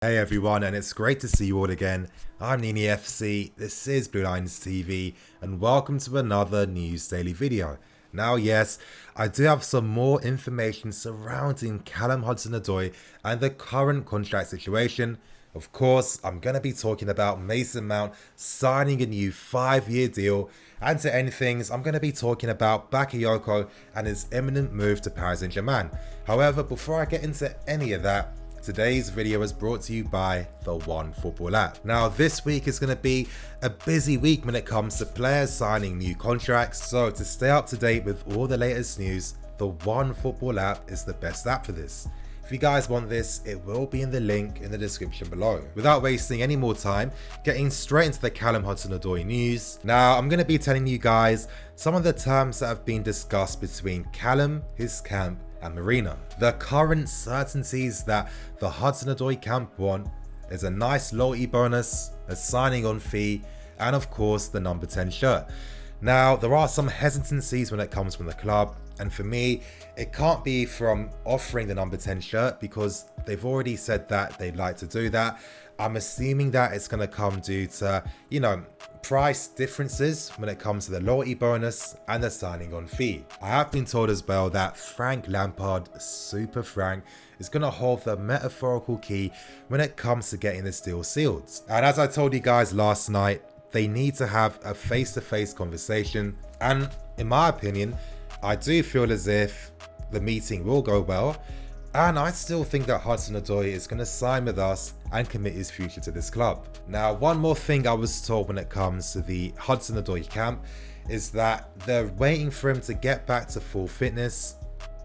Hey everyone, and it's great to see you all again. I'm Nini FC, this is Blue Lines TV, and welcome to another news daily video. Now yes, I do have some more information surrounding Callum Hudson Odoi and the current contract situation. Of course, I'm going to be talking about Mason Mount signing a new 5-year deal, and to end things, I'm going to be talking about Bakayoko and his imminent move to Paris Saint-Germain. However, before I get into any of that, today's video is brought to you by the One Football app. Now, this week is going to be a busy week when it comes to players signing new contracts, so to stay up to date with all the latest news, the One Football app is the best app for this. If you guys want this, it will be in the link in the description below. Without wasting any more time, getting straight into the Callum Hudson Odoi news. Now, I'm going to be telling you guys some of the terms that have been discussed between Callum, his camp, and Marina. The current certainties that the Hudson Odoi camp want is a nice loyalty bonus, a signing on fee, and of course the number 10 shirt. Now, there are some hesitancies when it comes from the club, and for me, it can't be from offering the number 10 shirt because they've already said that they'd like to do that. I'm assuming that it's going to come due to, price differences when it comes to the loyalty bonus and the signing on fee. I have been told as well that Frank Lampard, Super Frank, is going to hold the metaphorical key when it comes to getting this deal sealed. And as I told you guys last night, they need to have a face-to-face conversation. And in my opinion, I do feel as if the meeting will go well. And I still think that Hudson Odoi is going to sign with us and commit his future to this club. Now, one more thing I was told when it comes to the Hudson Odoi camp is that they're waiting for him to get back to full fitness.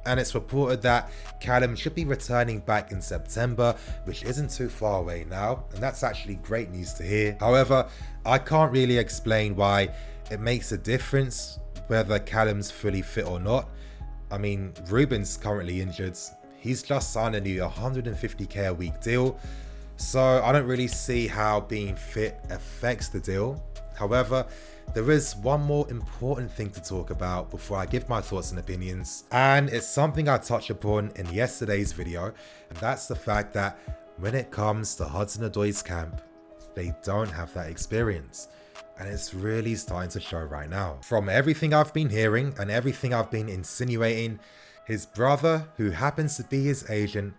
And it's reported that Callum should be returning back in September, which isn't too far away now. And that's actually great news to hear. However, I can't really explain why it makes a difference whether Callum's fully fit or not. I mean, Ruben's currently injured. He's just signed a new 150k a week deal, so I don't really see how being fit affects the deal. However, there is one more important thing to talk about before I give my thoughts and opinions, and it's something I touched upon in yesterday's video, and that's the fact that when it comes to Hudson Odoi's camp, they don't have that experience. And it's really starting to show right now. From everything I've been hearing and everything I've been insinuating, his brother, who happens to be his agent,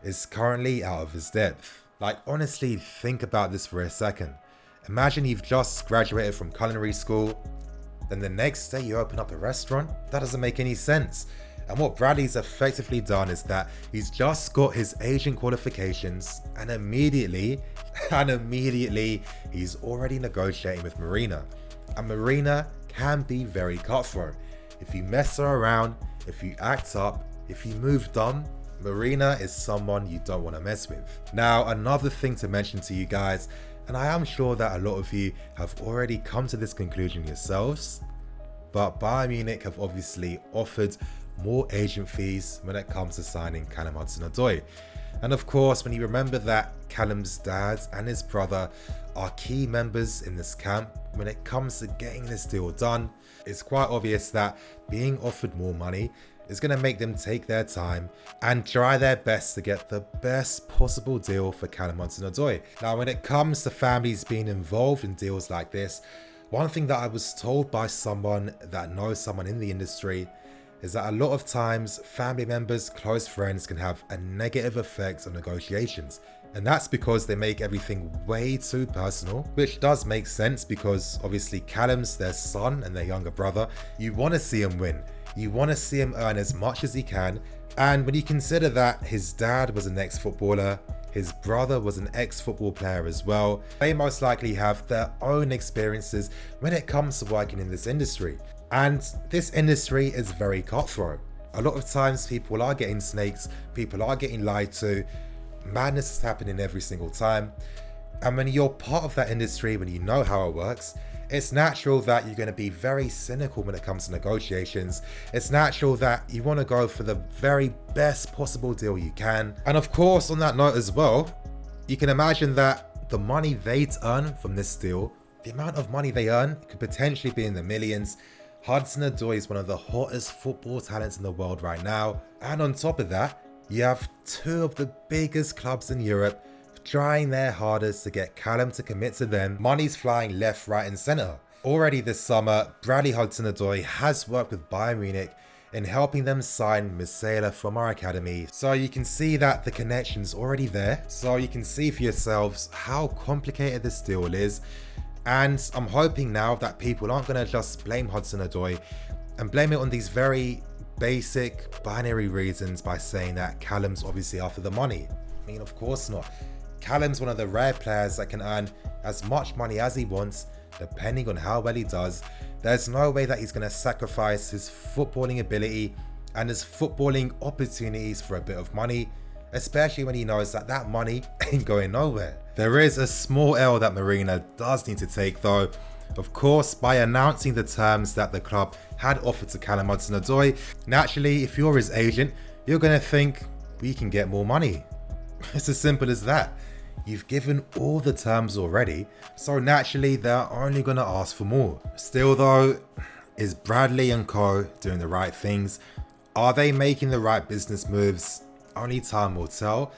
is currently out of his depth. Like, honestly, think about this for a second. Imagine you've just graduated from culinary school, then the next day you open up a restaurant? That doesn't make any sense. And what Bradley's effectively done is that he's just got his agent qualifications and immediately he's already negotiating with Marina. And Marina can be very cutthroat. If you mess her around, if you act up, if you move dumb, Marina is someone you don't want to mess with. Now, another thing to mention to you guys, and I am sure that a lot of you have already come to this conclusion yourselves, but Bayern Munich have obviously offered more agent fees when it comes to signing Callum Hudson Odoi. And of course, when you remember that Callum's dad and his brother are key members in this camp when it comes to getting this deal done, it's quite obvious that being offered more money is going to make them take their time and try their best to get the best possible deal for Callum Hudson Odoi. Now, when it comes to families being involved in deals like this, one thing that I was told by someone that knows someone in the industry is that a lot of times family members, close friends can have a negative effect on negotiations. And that's because they make everything way too personal, which does make sense because obviously Callum's their son and their younger brother. You want to see him win. You want to see him earn as much as he can. And when you consider that his dad was an ex-footballer, his brother was an ex-football player as well, they most likely have their own experiences when it comes to working in this industry. And this industry is very cutthroat. A lot of times people are getting snakes, people are getting lied to, madness is happening every single time. And when you're part of that industry, when you know how it works, it's natural that you're going to be very cynical when it comes to negotiations. It's natural that you want to go for the very best possible deal you can. And of course, on that note as well, you can imagine that the money they'd earn from this deal, the amount of money they earn could potentially be in the millions. Hudson Odoi is one of the hottest football talents in the world right now. And on top of that, you have two of the biggest clubs in Europe trying their hardest to get Callum to commit to them. Money's flying left, right and centre. Already this summer, Bradley Hudson Odoi has worked with Bayern Munich in helping them sign Musiala from our academy. So you can see that the connection's already there. So you can see for yourselves how complicated this deal is. And I'm hoping now that people aren't going to just blame Hudson Odoi and blame it on these very basic binary reasons by saying that Callum's obviously after the money. I mean, of course not. Callum's one of the rare players that can earn as much money as he wants, depending on how well he does. There's no way that he's going to sacrifice his footballing ability and his footballing opportunities for a bit of money, especially when he knows that that money ain't going nowhere. There is a small L that Marina does need to take though. Of course, by announcing the terms that the club had offered to Callum Hudson-Odoi, naturally, if you're his agent, you're going to think, we can get more money. It's as simple as that. You've given all the terms already, so naturally they're only going to ask for more. Still though, is Bradley and co doing the right things? Are they making the right business moves? Only time will tell.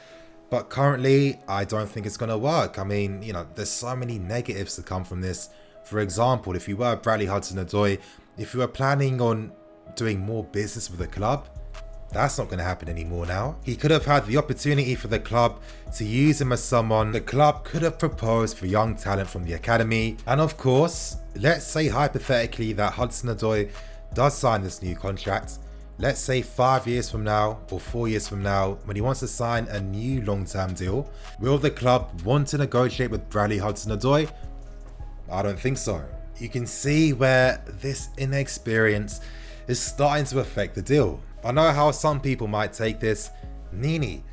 But currently, I don't think it's going to work. I mean, you know, there's so many negatives to come from this. For example, if you were Bradley Hudson-Odoi, if you were planning on doing more business with the club, that's not going to happen anymore now. He could have had the opportunity for the club to use him as someone the club could have proposed for young talent from the academy. And of course, let's say hypothetically that Hudson Odoi does sign this new contract. Let's say 5 years from now or 4 years from now, when he wants to sign a new long-term deal, will the club want to negotiate with Bradley Hudson Odoi? I don't think so. You can see where this inexperience is starting to affect the deal. I know how some people might take this. Nini,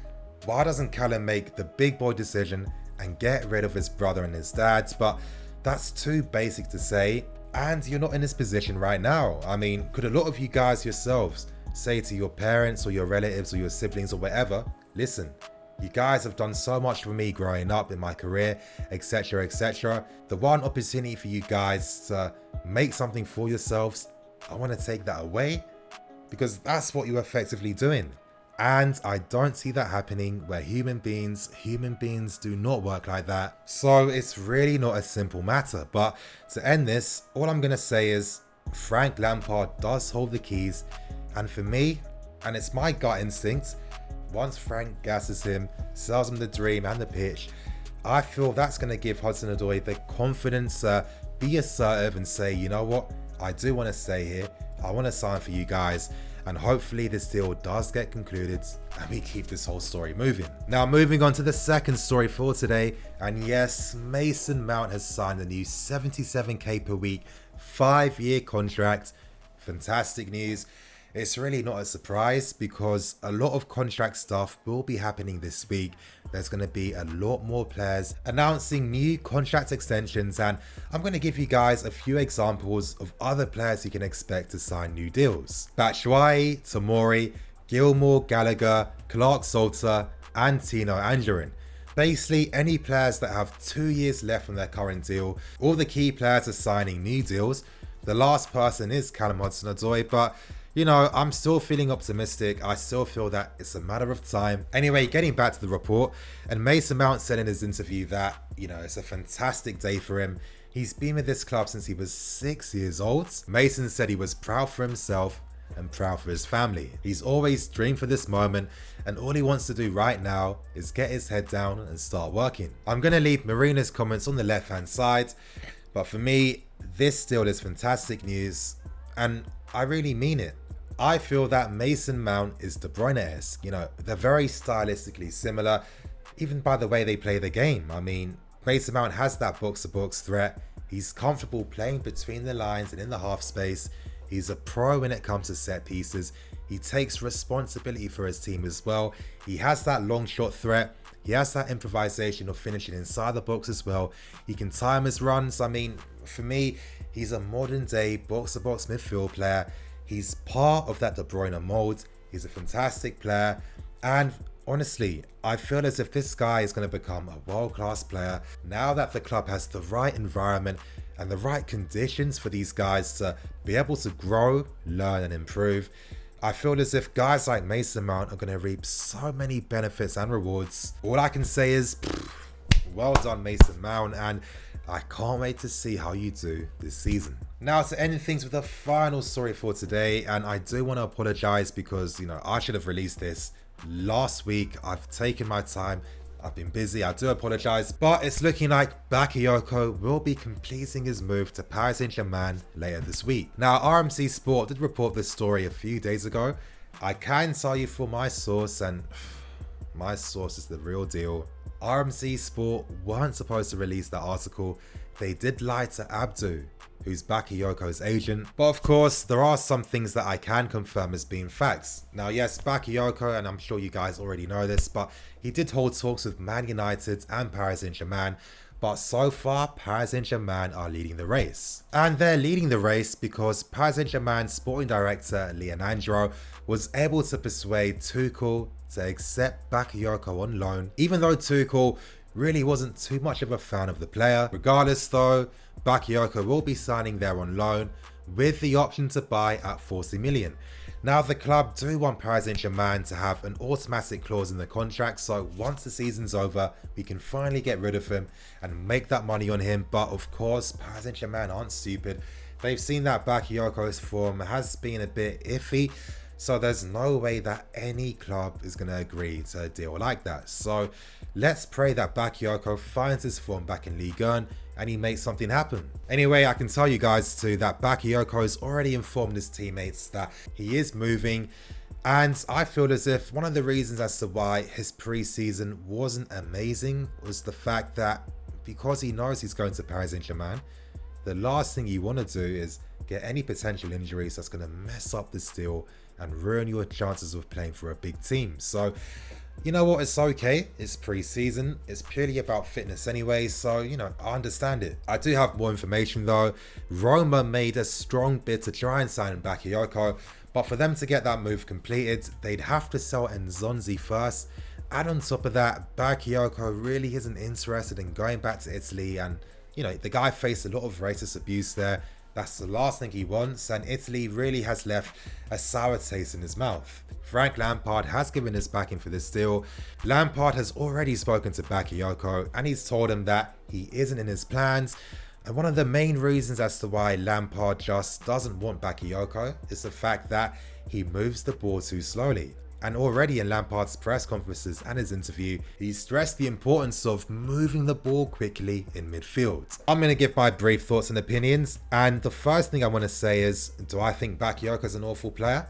why doesn't Callum make the big boy decision and get rid of his brother and his dad? But that's too basic to say, and you're not in this position right now. I mean, could a lot of you guys yourselves say to your parents or your relatives or your siblings or whatever, listen, you guys have done so much for me growing up in my career, etc, etc. The one opportunity for you guys to make something for yourselves, I want to take that away? Because that's what you're effectively doing. And I don't see that happening where human beings do not work like that. So it's really not a simple matter. But to end this, all I'm going to say is Frank Lampard does hold the keys. And for me, and it's my gut instinct, once Frank gasses him, sells him the dream and the pitch, I feel that's going to give Hudson Odoi the confidence to be assertive and say, you know what, I do want to stay here. I want to sign for you guys, and hopefully this deal does get concluded and we keep this whole story moving. Now moving on to the second story for today, and yes, Mason Mount has signed a new 77k per week 5-year contract. Fantastic news. It's really not a surprise because a lot of contract stuff will be happening this week. There's going to be a lot more players announcing new contract extensions, and I'm going to give you guys a few examples of other players you can expect to sign new deals. Batshuayi, Tomori, Gilmore, Gallagher, Clark Salter and Tino Anjorin. Basically any players that have 2 years left on their current deal. All the key players are signing new deals. The last person is Callum Hudson-Odoi, but you know, I'm still feeling optimistic. I still feel that it's a matter of time. Anyway, getting back to the report, and Mason Mount said in his interview that, you know, it's a fantastic day for him. He's been with this club since he was 6 years old. Mason said he was proud for himself and proud for his family. He's always dreamed for this moment, and all he wants to do right now is get his head down and start working. I'm going to leave Marina's comments on the left hand side, but for me, this still is fantastic news, and I really mean it. I feel that Mason Mount is De Bruyne-esque. You know, they're very stylistically similar, even by the way they play the game. I mean, Mason Mount has that box-to-box threat. He's comfortable playing between the lines and in the half space. He's a pro when it comes to set pieces. He takes responsibility for his team as well. He has that long shot threat. He has that improvisation of finishing inside the box as well. He can time his runs. I mean, for me, he's a modern day box-to-box midfield player. He's part of that De Bruyne mold. He's a fantastic player. And honestly, I feel as if this guy is going to become a world-class player now that the club has the right environment and the right conditions for these guys to be able to grow, learn and improve. I feel as if guys like Mason Mount are going to reap so many benefits and rewards. All I can say is, Well done, Mason Mount, and I can't wait to see how you do this season. Now, to end things with a final story for today, and I do want to apologize because, I should have released this last week. I've taken my time. I've been busy, I do apologize, but it's looking like Bakayoko will be completing his move to Paris Saint-Germain later this week. Now, RMC Sport did report this story a few days ago. I can tell you for my source, and my source is the real deal. RMC Sport weren't supposed to release that article. They did lie to Abdu, who's Bakayoko's agent. But of course, there are some things that I can confirm as being facts. Now, yes, Bakayoko, and I'm sure you guys already know this, but he did hold talks with Man United and Paris Saint-Germain. But so far, Paris Saint-Germain are leading the race. And they're leading the race because Paris Saint-Germain sporting director Leonardo was able to persuade Tuchel to accept Bakayoko on loan, even though Tuchel really wasn't too much of a fan of the player. Regardless though, Bakayoko will be signing there on loan with the option to buy at 40 million. Now, the club do want Paris Saint-Germain to have an automatic clause in the contract, so once the season's over, we can finally get rid of him and make that money on him. But of course, Paris Saint-Germain aren't stupid. They've seen that Bakayoko's form has been a bit iffy, so there's no way that any club is going to agree to a deal like that. So let's pray that Bakayoko finds his form back in Ligue 1 and he makes something happen. Anyway, I can tell you guys too that Bakayoko has already informed his teammates that he is moving, and I feel as if one of the reasons as to why his pre-season wasn't amazing was the fact that because he knows he's going to Paris Saint-Germain, the last thing you want to do is get any potential injuries that's going to mess up this deal and ruin your chances of playing for a big team. So you know what, it's okay, it's pre-season, it's purely about fitness anyway, so I understand it. I do have more information though. Roma made a strong bid to try and sign Bakayoko, but for them to get that move completed, they'd have to sell Nzonzi first, and on top of that, Bakayoko really isn't interested in going back to Italy, and the guy faced a lot of racist abuse there. That's the last thing he wants, and Italy really has left a sour taste in his mouth. Frank Lampard has given his backing for this deal. Lampard has already spoken to Bakayoko and he's told him that he isn't in his plans. And one of the main reasons as to why Lampard just doesn't want Bakayoko is the fact that he moves the ball too slowly. And already in Lampard's press conferences and his interview, he stressed the importance of moving the ball quickly in midfield. I'm going to give my brief thoughts and opinions, and the first thing I want to say is, do I think Bakayoko's an awful player?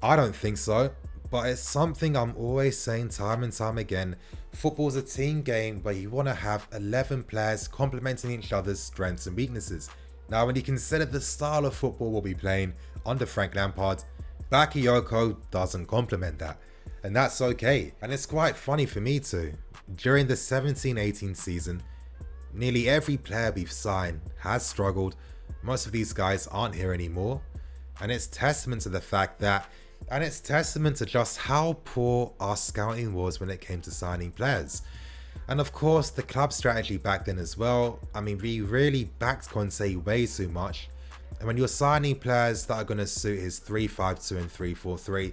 I don't think so, but it's something I'm always saying time and time again. Football's a team game where you want to have 11 players complementing each other's strengths and weaknesses. Now, when you consider the style of football we'll be playing under Frank Lampard, Bakayoko doesn't complement that, and that's okay. And it's quite funny for me too. During the 17-18 season, nearly every player we've signed has struggled. Most of these guys aren't here anymore, and it's testament to the fact that, and it's testament to just how poor our scouting was when it came to signing players. And of course, the club strategy back then as well. I mean, we really backed Conte way too much. And when you're signing players that are going to suit his 3-5-2 and 3-4-3,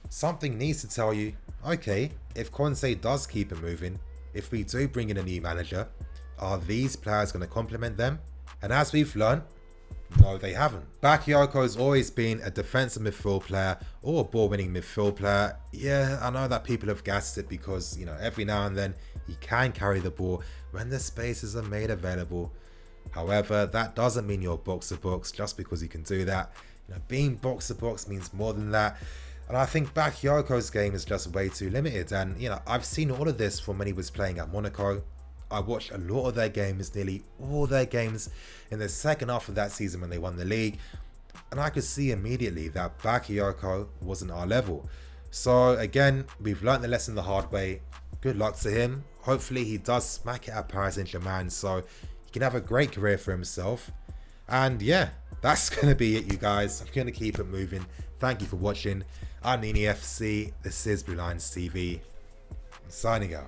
something needs to tell you, okay, if Conte does keep it moving, if we do bring in a new manager, are these players going to complement them? And as we've learned, no, they haven't. Bakayoko has always been a defensive midfield player or a ball-winning midfield player. Yeah, I know that people have gassed it because, every now and then he can carry the ball when the spaces are made available. However, that doesn't mean you're box-to-box just because you can do that. Being box-to-box means more than that. And I think Bakayoko's game is just way too limited. And, I've seen all of this from when he was playing at Monaco. I watched a lot of their games, nearly all their games in the second half of that season when they won the league. And I could see immediately that Bakayoko wasn't our level. So again, we've learnt the lesson the hard way. Good luck to him. Hopefully he does smack it at Paris Saint-Germain so he can have a great career for himself. And yeah, that's going to be it, you guys. I'm going to keep it moving. Thank you for watching. I'm NiniFC. This is Blue Lines TV. I'm signing out.